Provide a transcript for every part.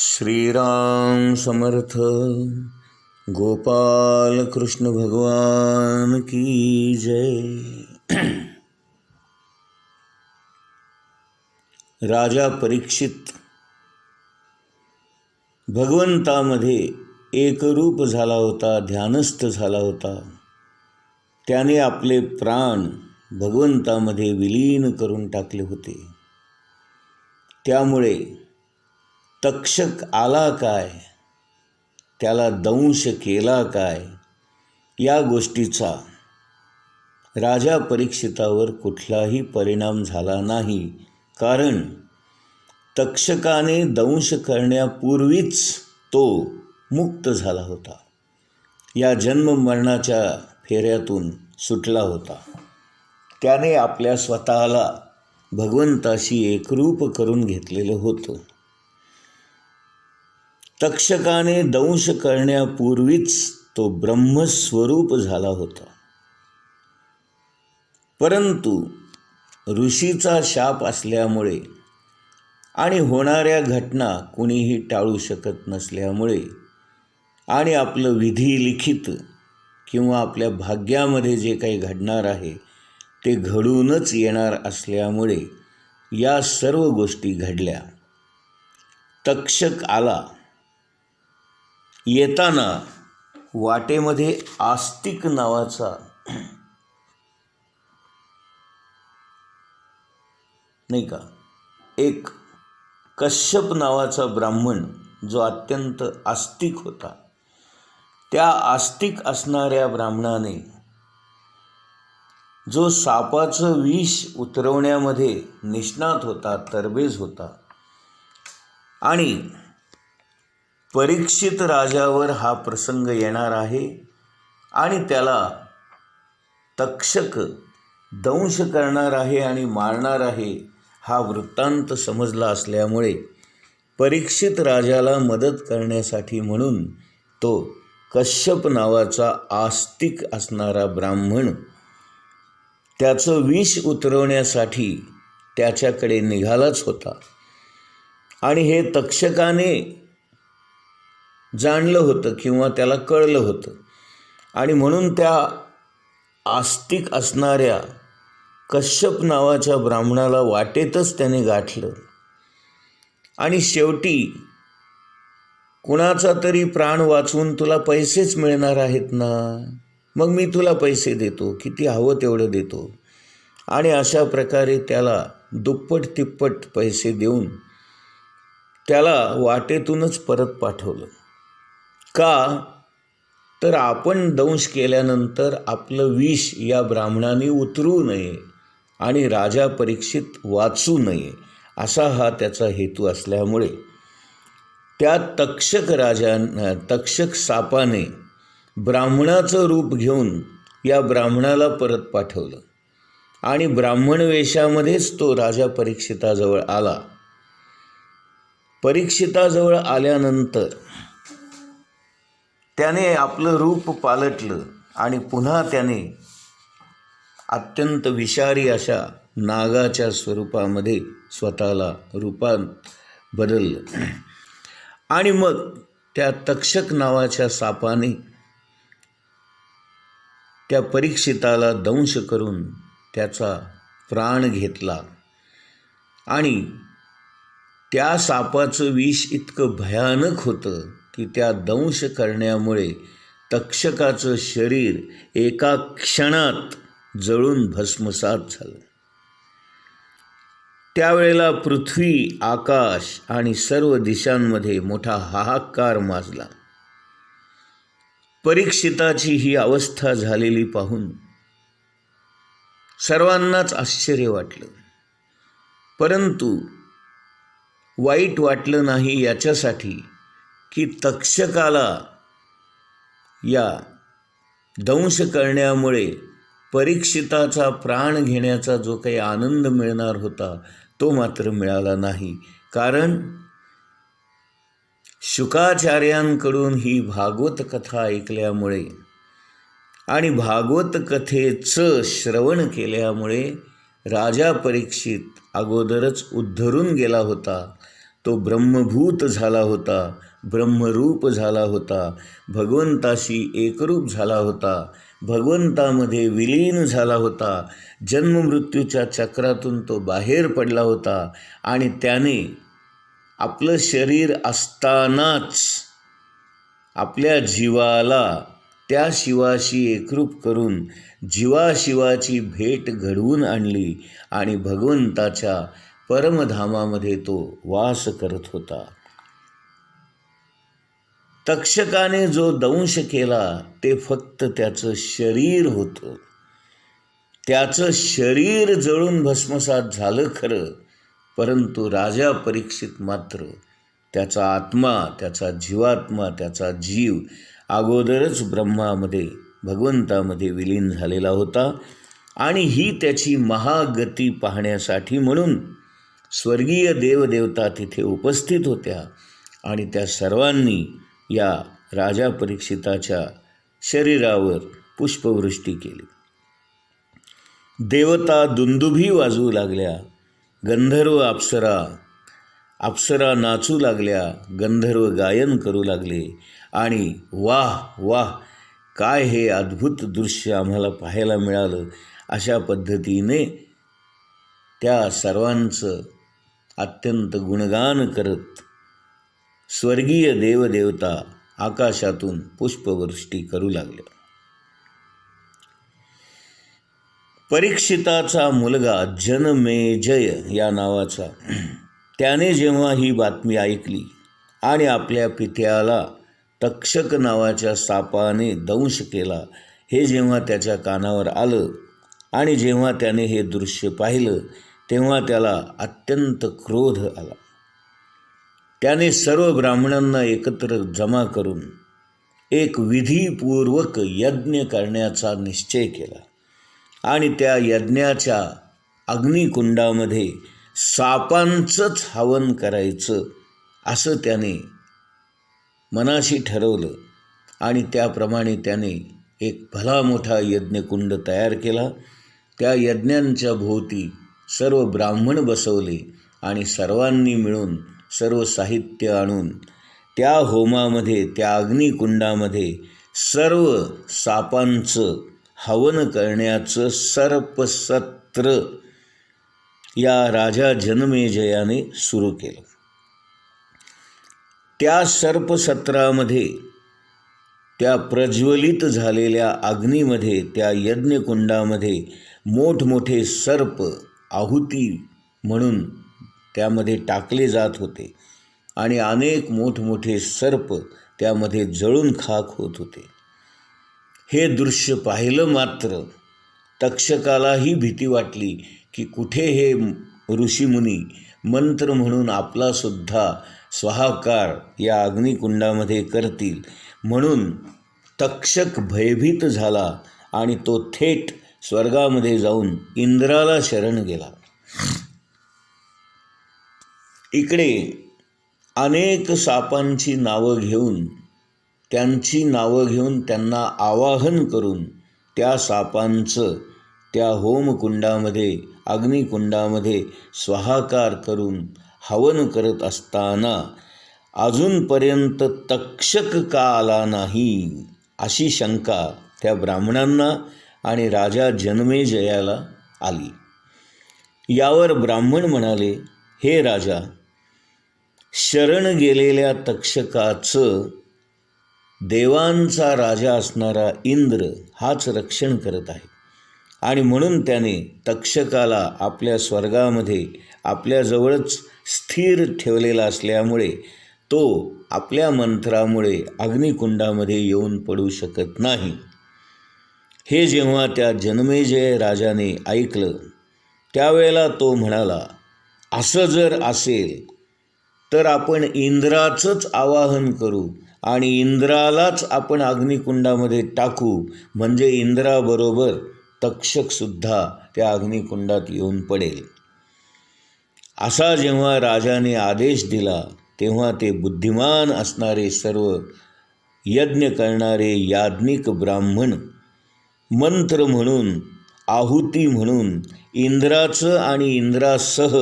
श्रीराम समर्थ गोपाल कृष्ण भगवान की जय। राजा परीक्षित भगवंतामध्ये एकरूप झाला होता, ध्यानस्थ झाला होता. त्याने आपले प्राण भगवंतामध्ये विलीन करून टाकले होते. त्यामुळे तक्षक आला काय, त्याला दंश केला काय, या गोष्टीचा राजा परीक्षितावर कुठलाही परिणाम झाला नाही. कारण तक्षकाने दंश करण्यापूर्वीच तो मुक्त झाला होता. या जन्म मरणाच्या फेऱ्यातून सुटला होता. त्याने आपल्या स्वतःला भगवंताशी एकरूप करून घेतलेलं होतं. तक्षकाने दंश करण्यापूर्वीच तो ब्रह्मस्वरूप झाला होता. परंतु ऋषीचा शाप असल्यामुळे आणि होणाऱ्या घटना कुणीही टाळू शकत नसल्यामुळे आणि आपलं विधी लिखित किंवा आपल्या भाग्यामध्ये जे काही घडणार आहे ते घडूनच येणार असल्यामुळे या सर्व गोष्टी घडल्या. तक्षक आला. येताना वाटेमध्ये आस्तिक नावाचा नाही का एक कश्यप नावाचा ब्राह्मण जो अत्यंत आस्तिक होता. त्या आस्तिक असणाऱ्या ब्राह्मणाने जो सापाचं विष उतरवण्यामध्ये निष्णात होता, तरबेज होता, आणि परीक्षित राजावर हा प्रसंग येणार आहे आणि त्याला तक्षक दंश करणार आहे आणि मारणार आहे, हा वृत्तांत समजला असल्यामुळे परीक्षित राजाला मदत करण्यासाठी म्हणून तो कश्यप नावाचा आस्तिक असणारा ब्राह्मण त्याचं विष उतरवण्यासाठी त्याच्याकडे निघालाच होता. आणि हे तक्षकाने जाणलं होतं किंवा त्याला कळलं होतं आणि म्हणून त्या आस्तिक असणाऱ्या कश्यप नावाच्या ब्राह्मणाला वाटेतच त्याने गाठलं. आणि शेवटी कुणाचा तरी प्राण वाचवून तुला पैसेच मिळणार आहेत ना, मग मी तुला पैसे देतो, किती हवं तेवढं देतो. आणि अशा प्रकारे त्याला दुप्पट तिप्पट पैसे देऊन त्याला वाटेतूनच परत पाठवलं. का तर आपण दंश केल्यानंतर आपलं विष या ब्राह्मणाने उतरू नये आणि राजा परीक्षित वाचू नये, असा हा त्याचा हेतू असल्यामुळे त्या तक्षक सापाने ब्राह्मणाचं रूप घेऊन या ब्राह्मणाला परत पाठवलं. आणि ब्राह्मण वेशामध्येच तो राजा परीक्षिताजवळ आला. परीक्षिताजवळ आल्यानंतर त्याने आपलं रूप पालटलं आणि पुन्हा त्याने अत्यंत विषारी अशा नागाच्या स्वरूपामध्ये स्वतःला रूपात बदललं. आणि मग त्या तक्षक नावाच्या सापाने त्या परीक्षिताला दंश करून त्याचा प्राण घेतला. आणि त्या सापाचं विष इतकं भयानक होतं की त्या दंश करण्यामुळे तक्षकाचं शरीर एका क्षणात जळून भस्मसात झालं. त्यावेळेला पृथ्वी, आकाश आणि सर्व दिशांमध्ये मोठा हाहाकार माजला. परीक्षिताची ही अवस्था झालेली पाहून सर्वांनाच आश्चर्य वाटलं. परंतु वाईट वाटलं नाही याच्यासाठी की तक्षकाला या दंश करण्यामुळे परीक्षिताचा प्राण घेण्याचा जो काही आनंद मिळणार होता तो मात्र मिळाला नाही. कारण शुकाचार्यांकडून ही भागवत कथा ऐकल्यामुळे आणि भागवत कथेचं श्रवण केल्यामुळे राजा परीक्षित अगोदरच उद्धरून गेला होता. तो ब्रह्मभूत झाला होता, ब्रह्मरूप झाला होता, भगवंताशी एकरूप झाला होता, भगवंतामध्ये विलीन झाला होता. जन्ममृत्यूच्या चक्रातून तो बाहेर पडला होता आणि त्याने आपलं शरीर असतानाच आपल्या जीवाला त्या शिवाशी एकरूप करून जीवाशिवाची भेट घडवून आणली आणि भगवंताच्या परमधामामध्ये तो वास करत होता. तक्षकाने जो दंश केला ते फक्त त्याचं शरीर होतं. त्याचं शरीर जळून भस्मसात झालं खरं, परंतु राजा परीक्षित मात्र त्याचा आत्मा, त्याचा जीवात्मा, त्याचा जीव अगोदरच ब्रह्मामध्ये भगवंतामध्ये विलीन झालेला होता. आणि ही त्याची महागती पाहण्यासाठी म्हणून स्वर्गीय देवदेवता तिथे उपस्थित होत्या आणि त्या सर्वांनी या राजा परीक्षिताच्या शरीरावर पुष्पवृष्टी केली. देवता दुंदुभी वाजवू लागल्या, गंधर्व अप्सरा नाचू लागल्या, गंधर्व गायन करू लागले आणि वाह वाह, काय हे अद्भुत दृश्य आम्हाला पाहायला मिळालं, अशा पद्धतीने त्या सर्वांचं अत्यंत गुणगान करत स्वर्गीय देवदेवता आकाशातून पुष्पवृष्टी करू लागल्या. परीक्षिताचा मुलगा जनमेजय या नावाचा, त्याने जेव्हा ही बातमी ऐकली आणि आपल्या पित्याला तक्षक नावाच्या सापाने दंश केला हे जेव्हा त्याच्या कानावर आलं आणि जेव्हा त्याने हे दृश्य पाहिलं तेव्हा त्याला अत्यंत क्रोध आला. त्याने सर्व ब्राह्मणांना एकत्र जमा करून एक विधीपूर्वक यज्ञ करण्याचा निश्चय केला आणि त्या यज्ञाच्या अग्निकुंडामध्ये सापांचंच हवन करायचं असं त्याने मनाशी ठरवलं. आणि त्याप्रमाणे त्याने एक भला मोठा यज्ञकुंड तयार केला. त्या यज्ञांच्या भोवती सर्व ब्राह्मण बसवले आणि सर्वांनी मिळून सर्व साहित्य आणून त्या होमामध्ये, त्या अग्निकुंडामध्ये सर्व सापांचं हवन करण्याचं सर्पसत्र या राजा जनमेजयाने सुरू केलं. त्या सर्पसत्रामध्ये, त्या प्रज्वलित झालेल्या अग्नीमध्ये, त्या यज्ञकुंडामध्ये मोठमोठे सर्प आहुती म्हणून त्यामध्ये टाकले जात होते आणि अनेक मोठमोठे सर्प त्यामध्ये जळून खाक होत होते. हे दृश्य पाहिलं मात्र तक्षकालाही भीती वाटली की कुठे हे ऋषीमुनी मंत्र म्हणून आपलासुद्धा स्वाहाकार या अग्निकुंडामध्ये करतील. म्हणून तक्षक भयभीत झाला आणि तो थेट स्वर्गामध्ये जाऊन इंद्राला शरण गेला. इकडे अनेक सापांची नावं घेऊन, त्यांची नावं घेऊन त्यांना आवाहन करून त्या सापांचं त्या होमकुंडामध्ये, अग्निकुंडामध्ये स्वाहाकार करून हवन करत असताना अजूनपर्यंत तक्षक का आला नाही अशी शंका त्या ब्राह्मणांना आणि राजा जनमेजयाला आली. यावर ब्राह्मण म्हणाले, हे राजा, शरण गेलेल्या तक्षकाचं देवांचा राजा असणारा इंद्र हाच रक्षण करत आहे आणि म्हणून त्याने तक्षकाला आपल्या स्वर्गामध्ये आपल्याजवळच स्थिर ठेवलेला असल्यामुळे तो आपल्या मंत्रामुळे अग्निकुंडामध्ये येऊन पडू शकत नाही. हे जेव्हा त्या जनमेजय राजाने ऐकलं त्यावेळेला तो म्हणाला, असं जर असेल तर आपण इंद्राचंच आवाहन करू आणि इंद्रालाच आपण अग्निकुंडामध्ये टाकू, म्हणजे इंद्राबरोबर तक्षकसुद्धा त्या अग्निकुंडात येऊन पडेल. असा जेव्हा राजाने आदेश दिला तेव्हा ते बुद्धिमान असणारे सर्व यज्ञ करणारे याज्ञिक ब्राह्मण मंत्र म्हणून, आहुती म्हणून इंद्राचं आणि इंद्रासह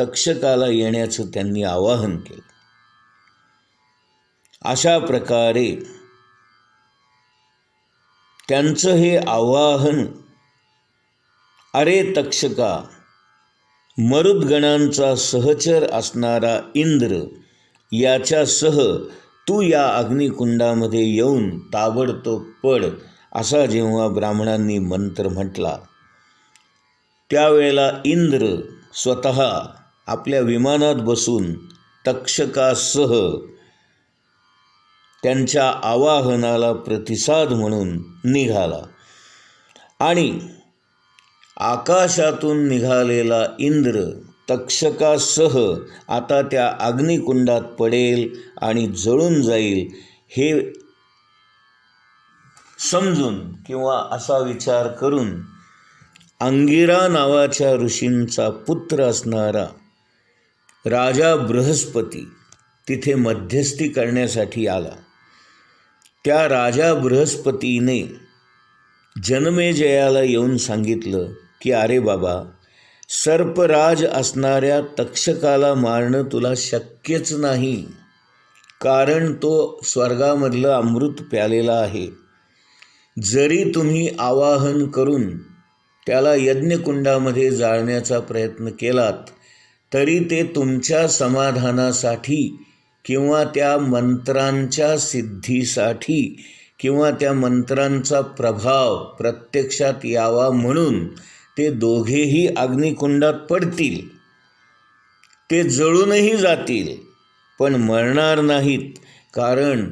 तक्षकाला येण्याचं त्यांनी आवाहन केलं. अशा प्रकारे त्यांचं हे आवाहन, अरे तक्षका, मरुद्गणांचा सहचर असणारा इंद्र याच्यासह तू या अग्निकुंडामध्ये येऊन ताबडतोब पड, असा जेव्हा ब्राह्मणांनी मंत्र म्हटला, त्यावेळेला इंद्र स्वतः आपल्या विमानात बसून तक्षकासह त्यांच्या आवाहनाला प्रतिसाद म्हणून निघाला. आणि आकाशातून निघालेला इंद्र तक्षकासह आता त्या अग्निकुंडात पडेल आणि जळून जाईल हे समजून किंवा असा विचार करून अंगिरा नावाच्या ऋषींचा पुत्र असणारा राजा बृहस्पती तिथे मध्यस्थी करण्यासाठी आला. त्या राजा बृहस्पतीने जनमेजयाला येऊन सांगितलं की अरे बाबा, सर्पराज असणाऱ्या तक्षकाला मारणं तुला शक्यच नाही, कारण तो स्वर्गामधलं अमृत प्यालेला आहे. जरी तुम्ही आवाहन करून त्याला यज्ञकुंडामध्ये जाळण्याचा प्रयत्न केलात तरी ते तुमच्या समाधानासाठी किंवा त्या मंत्रांच्या सिद्धीसाठी किंवा त्या मंत्रांचा प्रभाव प्रत्यक्षात यावा म्हणून ते दोघेही अग्निकुंडात पडतील. ते जळूनही जातील पण मरणार नाहीत, कारण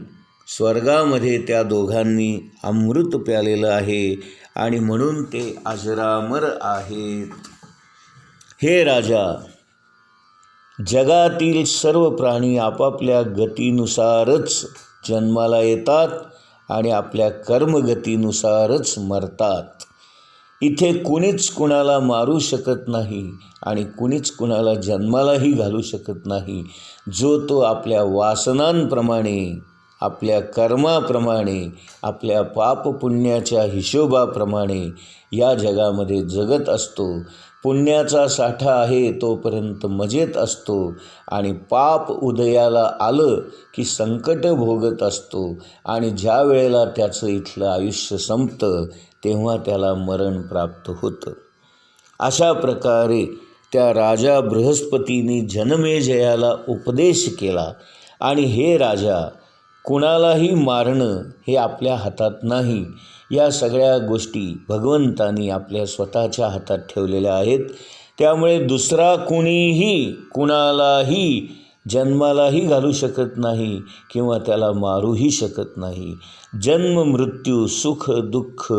स्वर्गामध्ये त्या दोघांनी अमृत प्यालेलं आहे आणि म्हणून ते अजरामर आहेत. हे राजा, जगातील सर्व प्राणी आपापल्या गतीनुसारच जन्माला येतात आणि आपल्या कर्मगतीनुसारच मरतात. इथे कुणीच कुणाला मारू शकत नाही आणि कुणीच कुणाला जन्मालाही घालू शकत नाही. जो तो आपल्या वासनांप्रमाणे, आपल्या कर्माप्रमाणे, आपल्या पापपुण्याच्या हिशोबाप्रमाणे या जगामध्ये जगत असतो. पुण्याचा साठा आहे तोपर्यंत मजेत असतो आणि पाप उदयाला आलं की संकट भोगत असतो आणि ज्या वेळेला त्याचं इथलं आयुष्य संपतं तेव्हा त्याला मरण प्राप्त होतं. अशा प्रकारे त्या राजा बृहस्पतीने जनमेजयाला उपदेश केला. आणि हे राजा, कुणालाही मारणं हे आपल्या हातात नाही. या सगळ्या गोष्टी भगवंतानी आपल्या स्वतःच्या हातात ठेवलेल्या आहेत. त्यामुळे दुसरा कुणीही कुणालाही जन्मालाही घालू शकत नाही किंवा त्याला मारूही शकत नाही. जन्म, मृत्यू, सुख, दुःख,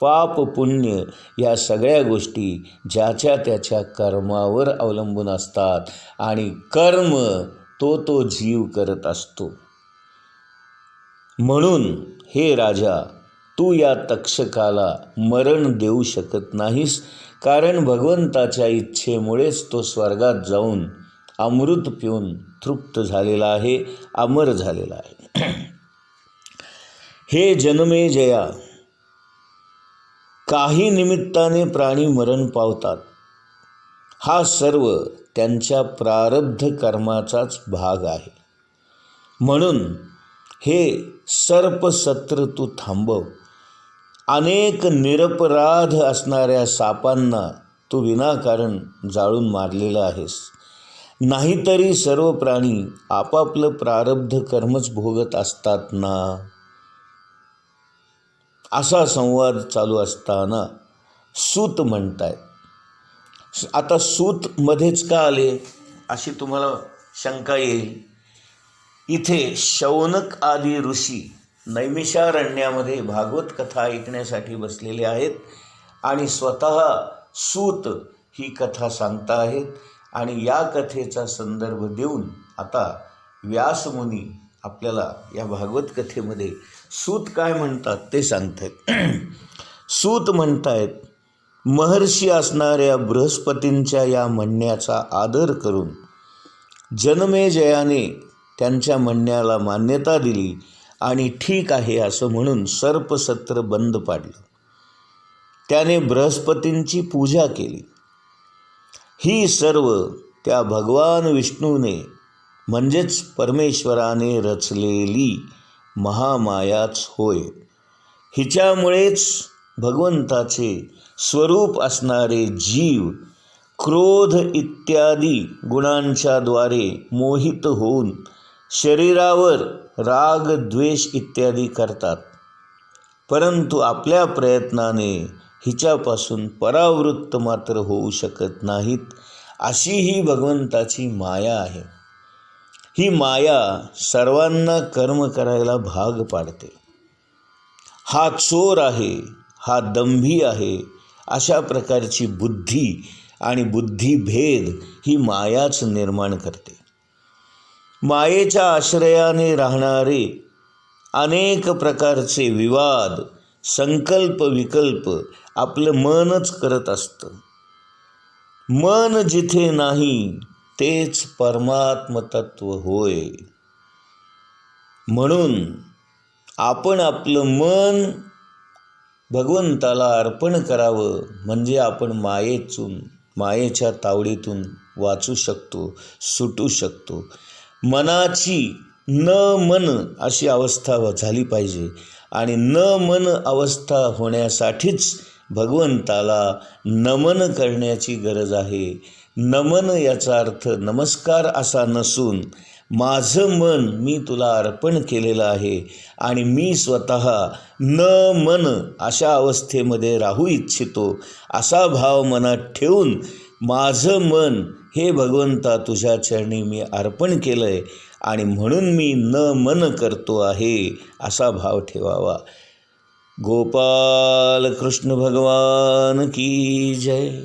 पाप, पुण्य या सगळ्या गोष्टी ज्याच्या त्याच्या कर्मावर अवलंबून असतात आणि कर्म तो जीव करत असतो. म्हणून हे राजा, तू या तक्षकाला मरण देऊ शकत नाहीस, कारण भगवंताच्या इच्छेमुळेच तो स्वर्गात जाऊन अमृत पिऊन तृप्त झालेला आहे, अमर झालेला आहे. हे जनमेजया, काही निमित्ताने प्राणी मरण पावतात. हा सर्व त्यांच्या प्रारब्ध कर्माचाच भाग आहे. म्हणून हे सर्पसत्र तू थांबव. अनेक निरपराध असणाऱ्या सापांना तू विनाकारण जाळून मारलेलं आहेस. नाहीतरी सर्व प्राणी आपापलं प्रारब्ध कर्मच भोगत असतात ना. असा संवाद चालू असताना सूत म्हणतायत. आता सूत मध्येच का आले अशी तुम्हाला शंका येईल. इथे शौनक आदी ऋषी नैमिषारण्यामध्ये भागवत कथा ऐकण्यासाठी बसलेले आहेत आणि स्वतः सूत ही कथा सांगता आहेत. आणि या कथेचा संदर्भ देऊन आता व्यासमुनी आपल्याला या भागवत कथेमध्ये सूत काय म्हणतात ते सांगतायत. सूत म्हणतायत, महर्षी असणाऱ्या बृहस्पतींच्या या म्हणण्याचा आदर करून जनमेजयाने त्यांच्या म्हणण्याला मान्यता दिली आणि ठीक आहे असं म्हणून सर्पसत्र बंद पाडलं. त्याने बृहस्पतींची पूजा केली. ही सर्व त्या भगवान विष्णूने म्हणजेच परमेश्वराने रचलेली महामायाच होय. हिच्यामुळेच भगवंताचे स्वरूप असणारे जीव क्रोध इत्यादी गुणांच्या द्वारे मोहित होऊन शरीरावर राग द्वेष इत्यादी करतात, परंतु आपल्या प्रयत्नाने हिच्यापासून परावृत्त मात्र होऊ शकत नाहीत. अशी ही भगवंताची माया आहे. ही माया सर्वांना कर्म करायला भाग पाडते. हा चोर आहे, हा दंभी आहे, अशा प्रकारची बुद्धी आणि बुद्धिभेद ही मायाच निर्माण करते. मायेच्या आश्रयाने राहणारे अनेक प्रकारचे विवाद, संकल्प विकल्प आपलं मनच करत असतं. मन जिथे नाही तेच परमात्मतत्व होय. म्हणून आपण आपलं मन भगवंताला अर्पण करावं, म्हणजे आपण मायेच्या तावडीतून वाचू शकतो, सुटू शकतो. मनाची न मन अशी अवस्था झाली पाहिजे आणि न मन अवस्था होण्यासाठीच भगवंताला नमन करण्याची गरज आहे. नमन याचा अर्थ नमस्कार असा नसून माझं मन मी तुला अर्पण केलेलं आहे आणि मी स्वतः न मन अशा अवस्थेमध्ये राहू इच्छितो, असा भाव मनात ठेवून माझं मन हे भगवंता तुझ्या चरणी मी अर्पण केलं आहे आणि म्हणून मी न मन करतो आहे, असा भाव ठेवावा. गोपाल कृष्ण भगवान की जय.